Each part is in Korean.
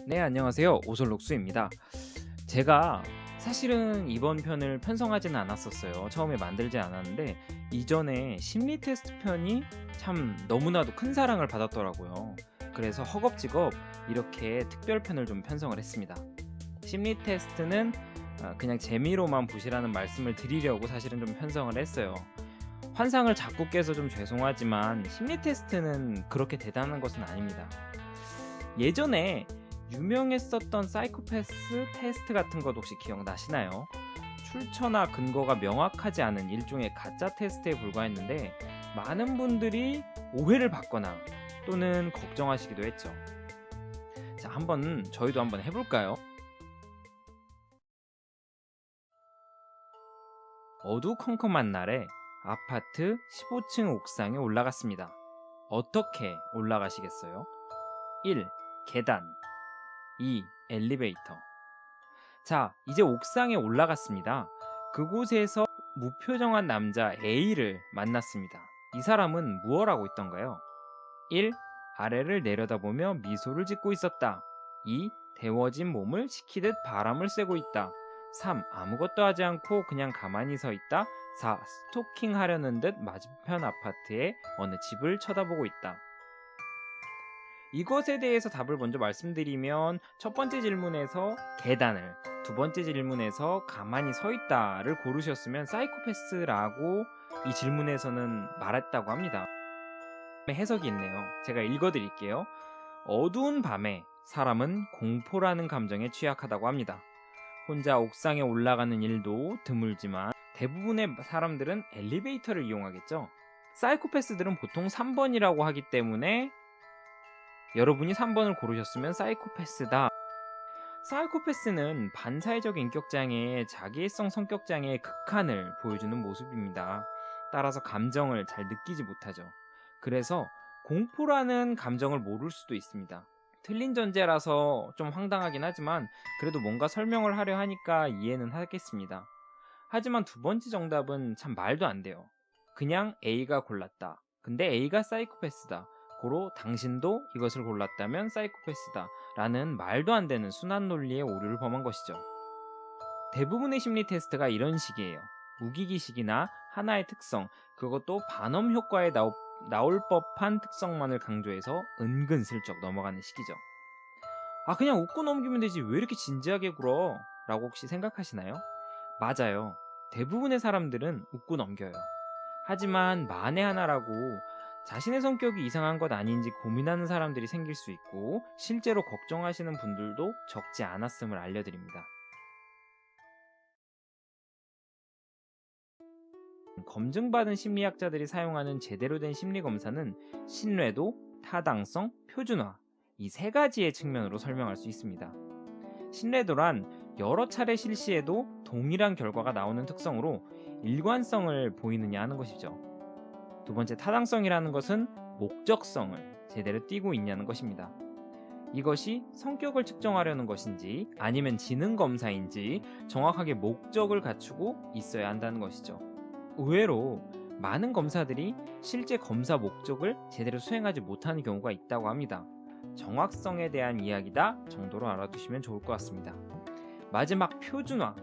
네, 안녕하세요. 오솔록수입니다. 제가 사실은 이번 편을 편성하지는 않았었어요. 처음에 만들지 않았는데 이전에 심리 테스트 편이 참 너무나도 큰 사랑을 받았더라고요. 그래서 허겁지겁 이렇게 특별편을 좀 편성을 했습니다. 심리 테스트는 그냥 재미로만 보시라는 말씀을 드리려고 사실은 좀 편성을 했어요. 환상을 자꾸 깨서 좀 죄송하지만 심리 테스트는 그렇게 대단한 것은 아닙니다. 예전에 유명했었던 사이코패스 테스트 같은 것 혹시 기억나시나요? 출처나 근거가 명확하지 않은 일종의 가짜 테스트에 불과했는데 많은 분들이 오해를 받거나 또는 걱정하시기도 했죠. 자, 저희도 한번 해볼까요? 어두컴컴한 날에 아파트 15층 옥상에 올라갔습니다. 어떻게 올라가시겠어요? 1. 계단. 2. 엘리베이터. 자, 이제 옥상에 올라갔습니다. 그곳에서 무표정한 남자 A를 만났습니다. 이 사람은 무엇 하고 있던가요? 1. 아래를 내려다보며 미소를 짓고 있었다. 2. 데워진 몸을 식히듯 바람을 쐬고 있다. 3. 아무것도 하지 않고 그냥 가만히 서 있다. 4. 스토킹 하려는 듯 맞은편 아파트의 어느 집을 쳐다보고 있다. 이것에 대해서 답을 먼저 말씀드리면 첫 번째 질문에서 계단을, 두 번째 질문에서 가만히 서 있다를 고르셨으면 사이코패스라고 이 질문에서는 말했다고 합니다. 해석이 있네요. 제가 읽어드릴게요. 어두운 밤에 사람은 공포라는 감정에 취약하다고 합니다. 혼자 옥상에 올라가는 일도 드물지만 대부분의 사람들은 엘리베이터를 이용하겠죠. 사이코패스들은 보통 3번이라고 하기 때문에 여러분이 3번을 고르셨으면 사이코패스다. 사이코패스는 반사회적 인격장애의 자기애성 성격장애의 극한을 보여주는 모습입니다. 따라서 감정을 잘 느끼지 못하죠. 그래서 공포라는 감정을 모를 수도 있습니다. 틀린 전제라서 좀 황당하긴 하지만 그래도 뭔가 설명을 하려 하니까 이해는 하겠습니다. 하지만 두 번째 정답은 참 말도 안 돼요. 그냥 A가 골랐다. 근데 A가 사이코패스다. 고로 당신도 이것을 골랐다면 사이코패스다. 라는 말도 안 되는 순환 논리의 오류를 범한 것이죠. 대부분의 심리 테스트가 이런 식이에요. 무기기식이나 하나의 특성, 그것도 반음 효과에 나올 법한 특성만을 강조해서 은근슬쩍 넘어가는 식이죠. 아, 그냥 웃고 넘기면 되지 왜 이렇게 진지하게 굴어? 라고 혹시 생각하시나요? 맞아요. 대부분의 사람들은 웃고 넘겨요. 하지만 만에 하나라고 자신의 성격이 이상한 것 아닌지 고민하는 사람들이 생길 수 있고 실제로 걱정하시는 분들도 적지 않았음을 알려드립니다. 검증받은 심리학자들이 사용하는 제대로 된 심리검사는 신뢰도, 타당성, 표준화 이 세 가지의 측면으로 설명할 수 있습니다. 신뢰도란 여러 차례 실시해도 동일한 결과가 나오는 특성으로 일관성을 보이느냐 하는 것이죠. 두 번째 타당성이라는 것은 목적성을 제대로 띠고 있냐는 것입니다. 이것이 성격을 측정하려는 것인지 아니면 지능 검사인지 정확하게 목적을 갖추고 있어야 한다는 것이죠. 의외로 많은 검사들이 실제 검사 목적을 제대로 수행하지 못하는 경우가 있다고 합니다. 정확성에 대한 이야기다 정도로 알아두시면 좋을 것 같습니다. 마지막 표준화.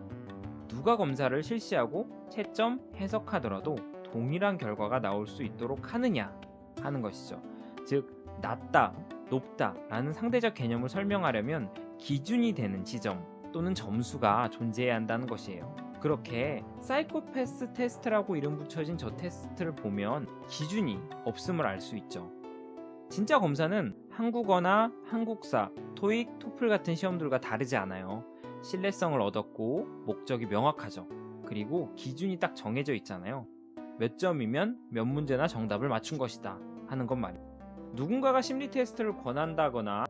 누가 검사를 실시하고 채점, 해석하더라도 동일한 결과가 나올 수 있도록 하느냐 하는 것이죠. 즉, 낮다, 높다 라는 상대적 개념을 설명하려면 기준이 되는 지점 또는 점수가 존재해야 한다는 것이에요. 그렇게 사이코패스 테스트라고 이름 붙여진 저 테스트를 보면 기준이 없음을 알 수 있죠. 진짜 검사는 한국어나 한국사, 토익, 토플 같은 시험들과 다르지 않아요. 신뢰성을 얻었고 목적이 명확하죠. 그리고 기준이 딱 정해져 있잖아요. 몇 점이면 몇 문제나 정답을 맞춘 것이다 하는 것 말이에요. 누군가가 심리 테스트를 권한다거나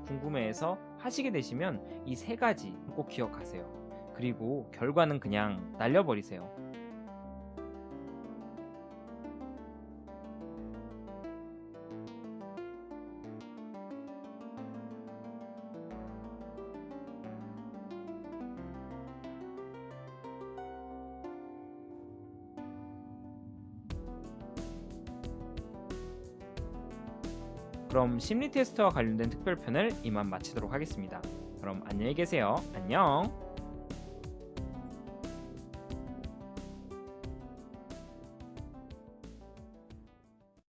궁금해해서 하시게 되시면 이 세 가지 꼭 기억하세요. 그리고 결과는 그냥 날려버리세요. 그럼 심리 테스트와 관련된 특별편을 이만 마치도록 하겠습니다. 그럼 안녕히 계세요. 안녕.